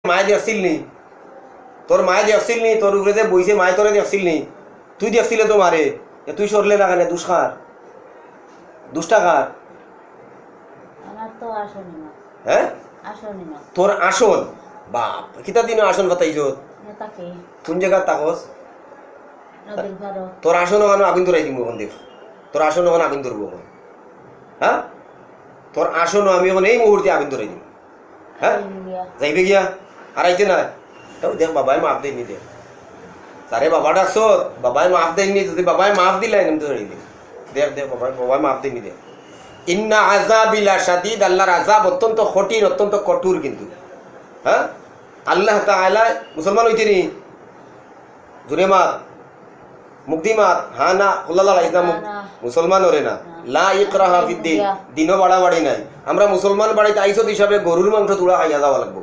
মায়ে দেখছিল নি তোর মায়ে দেখছিল নি তোর উপরে যে বইছে মায়ে তোরে দেখছিল নি তুই দেখছিলে তো মারে তুই সরলে না কেন দুষ্কার দুষ্টাকার আমার তো আসনি না হ্যাঁ আসনি না তোর আসন বাপ কিতা দিন আসন বাতাইছ নেতাকে কোন জায়গা তাকস নদীর ঘর তোর আসন ওখানে আগুন ধরাই দিব ওখান দেখ তোর আসন ওখানে আগুন ধরবো ওখানে হ্যাঁ তোর আসন আমি এখন এই মুহূর্তে আগুন ধরাই দিব হ্যাঁ যাইবে গিয়া আর আইতে না তাও দেখ বাবাই মাফ দেয়নি দেখ তারে বাবা ডাকছ বাবাই মাফ দেয়নি যদি বাবাই মাফ দিলাই আমি তো দেখ দেখ বাবাই মাফ দেয়নি দেখ ইন্না আযাবিলা শাদীদ আল্লাহর আযাব অত্যন্ত কঠিন অত্যন্ত কঠোর কিন্তু হ্যাঁ আল্লাহ তাআলা মুসলমান হইতে নি জুরে মাত মুক্তি মাত হ্যাঁ না আল্লাহ ইসলাম মুসলমান ওরে না লা ইকরাহা ফিদ্দিন দিনও বাড়াবাড়ি নাই আমরা মুসলমান বাড়িতে আইসত হিসাবে গরুর মাংস তুলা খাইয়া যাওয়া লাগবো